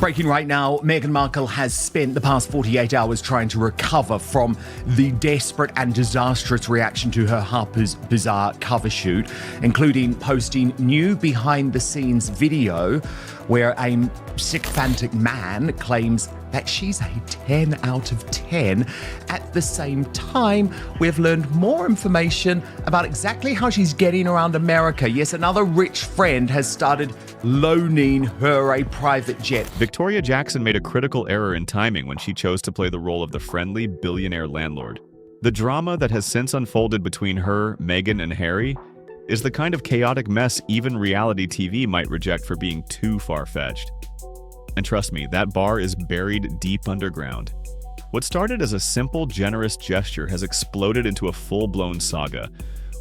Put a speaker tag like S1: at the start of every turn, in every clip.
S1: Breaking right now, Meghan Markle has spent the past 48 hours trying to recover from the desperate and disastrous reaction to her Harper's Bazaar cover shoot, including posting new behind-the-scenes video where a sycophantic man claims that she's a 10 out of 10. At the same time, we've learned more information about exactly how she's getting around America. Yes, another rich friend has started loaning her a private jet.
S2: Victoria Jackson made a critical error in timing when she chose to play the role of the friendly billionaire landlord. The drama that has since unfolded between her, Meghan, and Harry is the kind of chaotic mess even reality TV might reject for being too far-fetched. And trust me, that bar is buried deep underground. What started as a simple, generous gesture has exploded into a full-blown saga,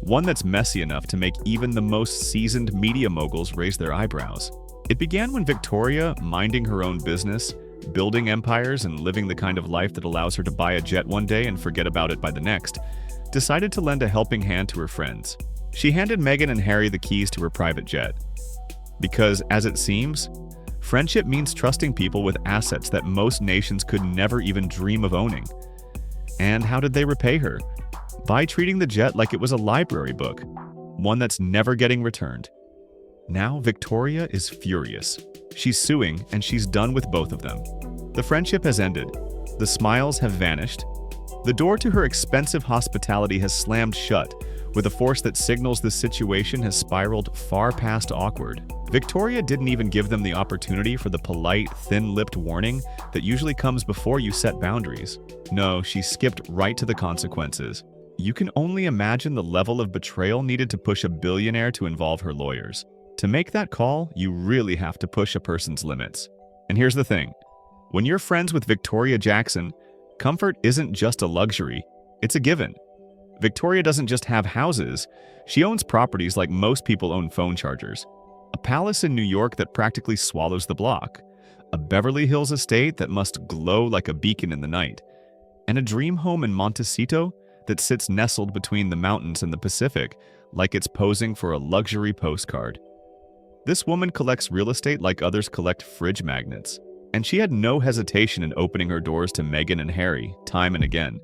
S2: one that's messy enough to make even the most seasoned media moguls raise their eyebrows. It began when Victoria, minding her own business, building empires and living the kind of life that allows her to buy a jet one day and forget about it by the next, decided to lend a helping hand to her friends. She handed Meghan and Harry the keys to her private jet. Because, as it seems, friendship means trusting people with assets that most nations could never even dream of owning. And how did they repay her? By treating the jet like it was a library book, one that's never getting returned. Now Victoria is furious. She's suing, and she's done with both of them. The friendship has ended. The smiles have vanished. The door to her expensive hospitality has slammed shut, with a force that signals the situation has spiraled far past awkward. Victoria didn't even give them the opportunity for the polite, thin-lipped warning that usually comes before you set boundaries. No, she skipped right to the consequences. You can only imagine the level of betrayal needed to push a billionaire to involve her lawyers. To make that call, you really have to push a person's limits. And here's the thing. When you're friends with Victoria Jackson, comfort isn't just a luxury, it's a given. Victoria doesn't just have houses, she owns properties like most people own phone chargers. A palace in New York that practically swallows the block. A Beverly Hills estate that must glow like a beacon in the night. And a dream home in Montecito that sits nestled between the mountains and the Pacific, like it's posing for a luxury postcard. This woman collects real estate like others collect fridge magnets. And she had no hesitation in opening her doors to Meghan and Harry, time and again.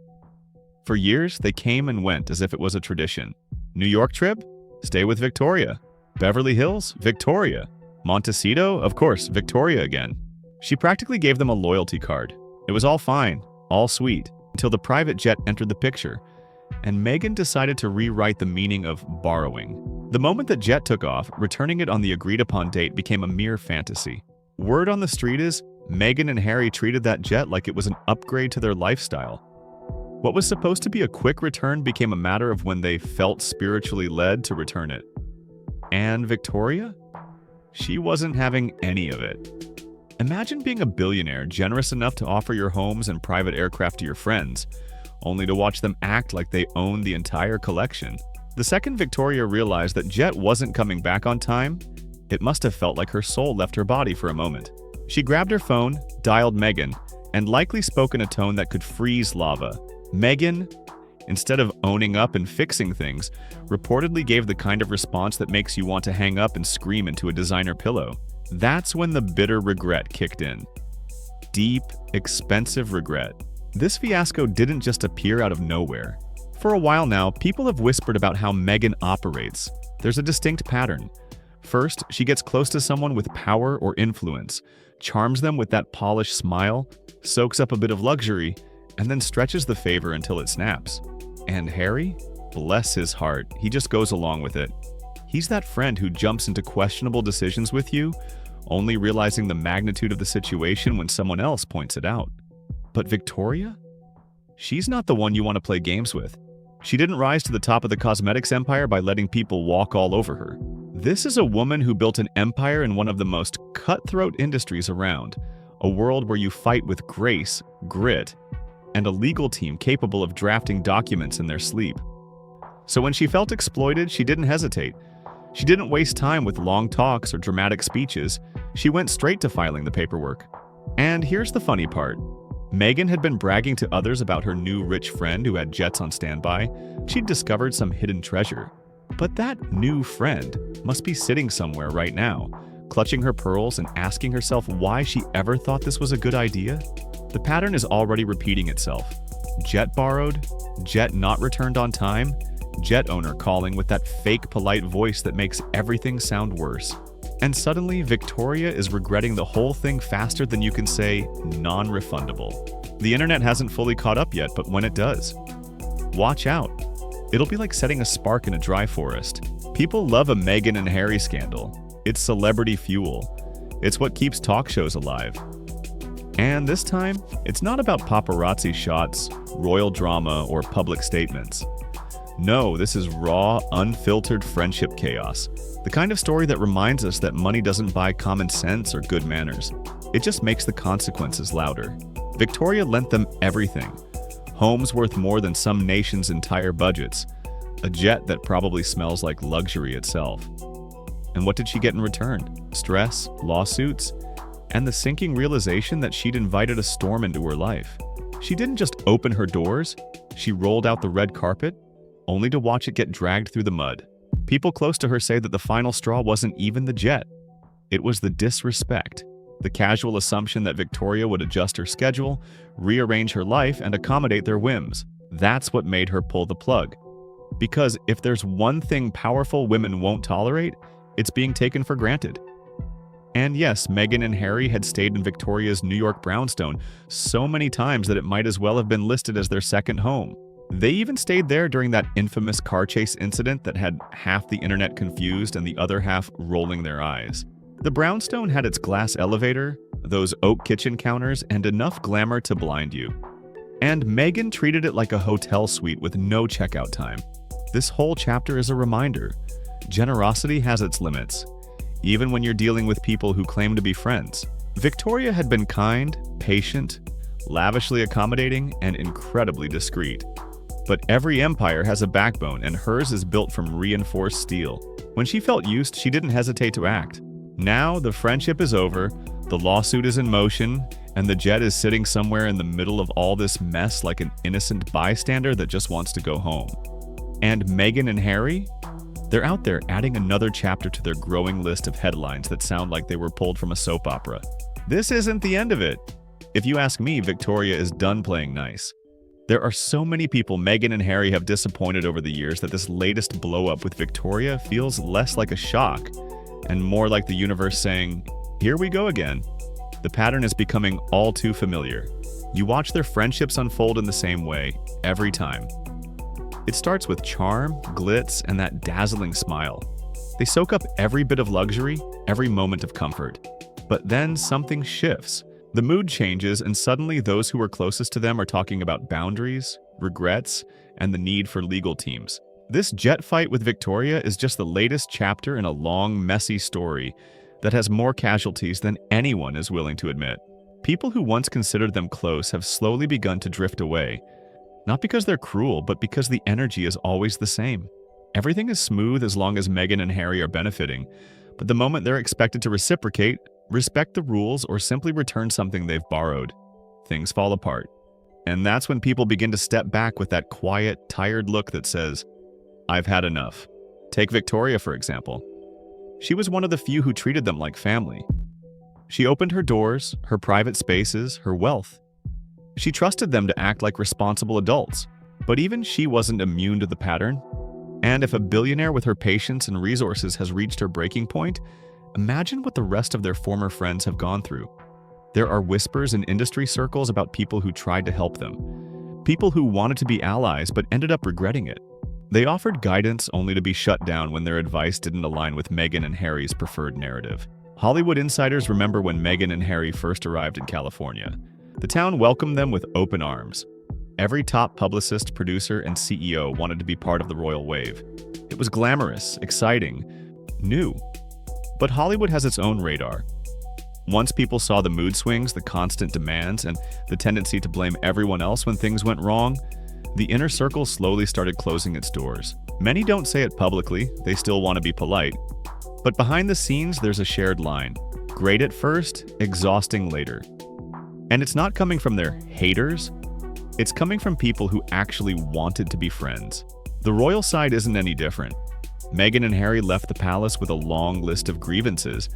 S2: For years, they came and went as if it was a tradition. New York trip? Stay with Victoria. Beverly Hills? Victoria. Montecito? Of course, Victoria again. She practically gave them a loyalty card. It was all fine, all sweet, until the private jet entered the picture, and Meghan decided to rewrite the meaning of borrowing. The moment the jet took off, returning it on the agreed-upon date became a mere fantasy. Word on the street is, Meghan and Harry treated that jet like it was an upgrade to their lifestyle. What was supposed to be a quick return became a matter of when they felt spiritually led to return it. And Victoria? She wasn't having any of it. Imagine being a billionaire generous enough to offer your homes and private aircraft to your friends, only to watch them act like they own the entire collection. The second Victoria realized that Jet wasn't coming back on time, it must have felt like her soul left her body for a moment. She grabbed her phone, dialed Meghan, and likely spoke in a tone that could freeze lava. Meghan, instead of owning up and fixing things, reportedly gave the kind of response that makes you want to hang up and scream into a designer pillow. That's when the bitter regret kicked in. Deep, expensive regret. This fiasco didn't just appear out of nowhere. For a while now, people have whispered about how Meghan operates. There's a distinct pattern. First, she gets close to someone with power or influence, charms them with that polished smile, soaks up a bit of luxury, and then stretches the favor until it snaps. And Harry? Bless his heart, he just goes along with it. He's that friend who jumps into questionable decisions with you, only realizing the magnitude of the situation when someone else points it out. But Victoria? She's not the one you want to play games with. She didn't rise to the top of the cosmetics empire by letting people walk all over her. This is a woman who built an empire in one of the most cutthroat industries around, a world where you fight with grace, grit, and a legal team capable of drafting documents in their sleep. So when she felt exploited, she didn't hesitate. She didn't waste time with long talks or dramatic speeches. She went straight to filing the paperwork. And here's the funny part. Meghan had been bragging to others about her new rich friend who had jets on standby. She'd discovered some hidden treasure. But that new friend must be sitting somewhere right now, clutching her pearls and asking herself why she ever thought this was a good idea? The pattern is already repeating itself. Jet borrowed, jet not returned on time, jet owner calling with that fake polite voice that makes everything sound worse. And suddenly, Victoria is regretting the whole thing faster than you can say non-refundable. The internet hasn't fully caught up yet, but when it does, watch out. It'll be like setting a spark in a dry forest. People love a Meghan and Harry scandal. It's celebrity fuel. It's what keeps talk shows alive. And this time, it's not about paparazzi shots, royal drama, or public statements. No, this is raw, unfiltered friendship chaos. The kind of story that reminds us that money doesn't buy common sense or good manners. It just makes the consequences louder. Victoria lent them everything. Homes worth more than some nations' entire budgets. A jet that probably smells like luxury itself. And what did she get in return? Stress, lawsuits, and the sinking realization that she'd invited a storm into her life. She didn't just open her doors, she rolled out the red carpet, only to watch it get dragged through the mud. People close to her say that the final straw wasn't even the jet. It was the disrespect, the casual assumption that Victoria would adjust her schedule, rearrange her life, and accommodate their whims. That's what made her pull the plug. Because if there's one thing powerful women won't tolerate, it's being taken for granted. And yes, Meghan and Harry had stayed in Victoria's New York brownstone so many times that it might as well have been listed as their second home. They even stayed there during that infamous car chase incident that had half the internet confused and the other half rolling their eyes. The brownstone had its glass elevator, those oak kitchen counters, and enough glamour to blind you. And Meghan treated it like a hotel suite with no checkout time. This whole chapter is a reminder. Generosity has its limits, even when you're dealing with people who claim to be friends. Victoria had been kind, patient, lavishly accommodating, and incredibly discreet. But every empire has a backbone, and hers is built from reinforced steel. When she felt used, she didn't hesitate to act. Now, the friendship is over, the lawsuit is in motion, and the jet is sitting somewhere in the middle of all this mess like an innocent bystander that just wants to go home. And Meghan and Harry? They're out there adding another chapter to their growing list of headlines that sound like they were pulled from a soap opera. This isn't the end of it. If you ask me, Victoria is done playing nice. There are so many people Meghan and Harry have disappointed over the years that this latest blow-up with Victoria feels less like a shock and more like the universe saying, "Here we go again." The pattern is becoming all too familiar. You watch their friendships unfold in the same way every time. It starts with charm, glitz, and that dazzling smile. They soak up every bit of luxury, every moment of comfort. But then something shifts. The mood changes, and suddenly those who are closest to them are talking about boundaries, regrets, and the need for legal teams. This jet fight with Victoria is just the latest chapter in a long, messy story that has more casualties than anyone is willing to admit. People who once considered them close have slowly begun to drift away. Not because they're cruel, but because the energy is always the same. Everything is smooth as long as Meghan and Harry are benefiting, but the moment they're expected to reciprocate, respect the rules, or simply return something they've borrowed, things fall apart. And that's when people begin to step back with that quiet, tired look that says, "I've had enough." Take Victoria, for example. She was one of the few who treated them like family. She opened her doors, her private spaces, her wealth. She trusted them to act like responsible adults, but even she wasn't immune to the pattern. And if a billionaire with her patience and resources has reached her breaking point, imagine what the rest of their former friends have gone through. There are whispers in industry circles about people who tried to help them, people who wanted to be allies but ended up regretting it. They offered guidance only to be shut down when their advice didn't align with Meghan and Harry's preferred narrative. Hollywood insiders remember when Meghan and Harry first arrived in California. The town welcomed them with open arms. Every top publicist, producer, and CEO wanted to be part of the royal wave. It was glamorous, exciting, new. But Hollywood has its own radar. Once people saw the mood swings, the constant demands, and the tendency to blame everyone else when things went wrong, the inner circle slowly started closing its doors. Many don't say it publicly, they still want to be polite. But behind the scenes, there's a shared line. Great at first, exhausting later. And it's not coming from their haters, it's coming from people who actually wanted to be friends. The royal side isn't any different. Meghan and Harry left the palace with a long list of grievances,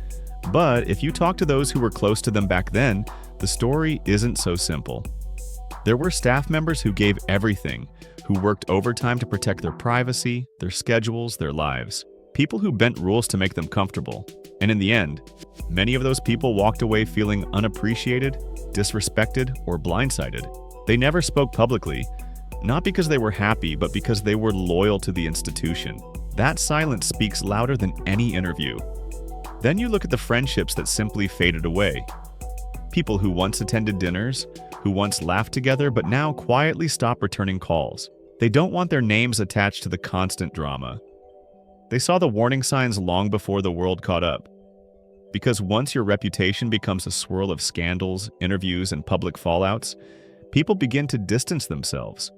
S2: But if you talk to those who were close to them back then, the story isn't so simple. There were staff members who gave everything, who worked overtime to protect their privacy, their schedules, their lives. People who bent rules to make them comfortable. And in the end, many of those people walked away feeling unappreciated, disrespected, or blindsided. They never spoke publicly, not because they were happy, but because they were loyal to the institution. That silence speaks louder than any interview. Then you look at the friendships that simply faded away. People who once attended dinners, who once laughed together, but now quietly stop returning calls. They don't want their names attached to the constant drama. They saw the warning signs long before the world caught up. Because once your reputation becomes a swirl of scandals, interviews, and public fallouts, people begin to distance themselves.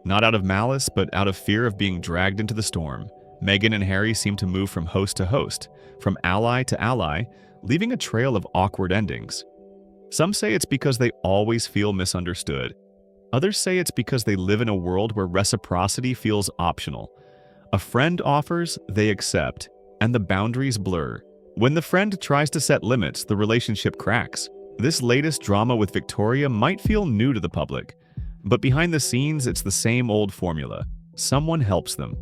S2: Not out of malice, but out of fear of being dragged into the storm. Meghan and Harry seem to move from host to host, from ally to ally, leaving a trail of awkward endings. Some say it's because they always feel misunderstood. Others say it's because they live in a world where reciprocity feels optional. A friend offers, they accept, and the boundaries blur. When the friend tries to set limits, the relationship cracks. This latest drama with Victoria might feel new to the public, but behind the scenes, it's the same old formula. Someone helps them.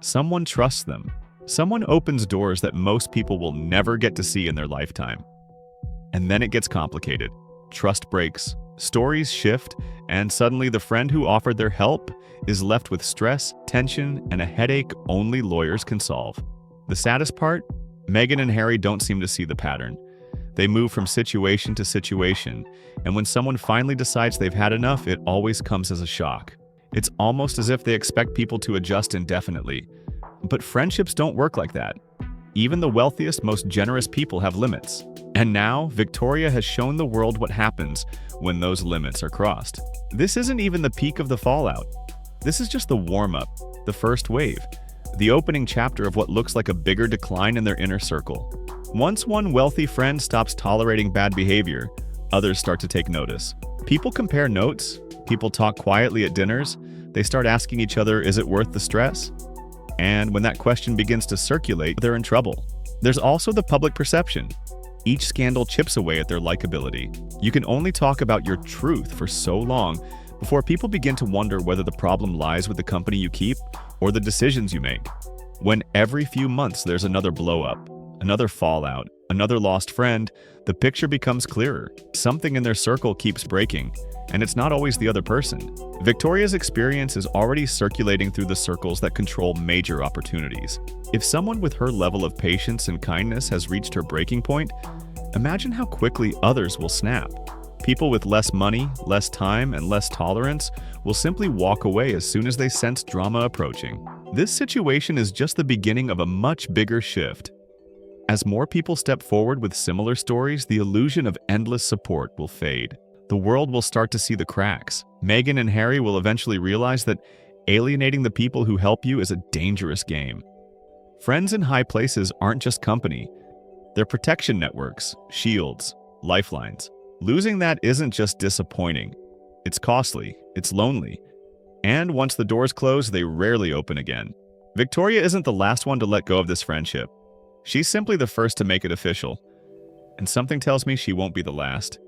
S2: Someone trusts them. Someone opens doors that most people will never get to see in their lifetime. And then it gets complicated. Trust breaks, stories shift, and suddenly the friend who offered their help is left with stress, tension, and a headache only lawyers can solve. The saddest part? Meghan and Harry don't seem to see the pattern. They move from situation to situation, and when someone finally decides they've had enough, it always comes as a shock. It's almost as if they expect people to adjust indefinitely. But friendships don't work like that. Even the wealthiest, most generous people have limits. And now, Victoria has shown the world what happens when those limits are crossed. This isn't even the peak of the fallout. This is just the warm-up, the first wave, the opening chapter of what looks like a bigger decline in their inner circle. Once one wealthy friend stops tolerating bad behavior, others start to take notice. People compare notes, people talk quietly at dinners, they start asking each other, is it worth the stress? And when that question begins to circulate, they're in trouble. There's also the public perception. Each scandal chips away at their likability. You can only talk about your truth for so long before people begin to wonder whether the problem lies with the company you keep or the decisions you make. When every few months there's another blow-up, another fallout, another lost friend, the picture becomes clearer. Something in their circle keeps breaking, and it's not always the other person. Victoria's experience is already circulating through the circles that control major opportunities. If someone with her level of patience and kindness has reached her breaking point, imagine how quickly others will snap. People with less money, less time, and less tolerance will simply walk away as soon as they sense drama approaching. This situation is just the beginning of a much bigger shift. As more people step forward with similar stories, the illusion of endless support will fade. The world will start to see the cracks. Meghan and Harry will eventually realize that alienating the people who help you is a dangerous game. Friends in high places aren't just company. They're protection networks, shields, lifelines. Losing that isn't just disappointing. It's costly, it's lonely. And once the doors close, they rarely open again. Victoria isn't the last one to let go of this friendship. She's simply the first to make it official. And something tells me she won't be the last.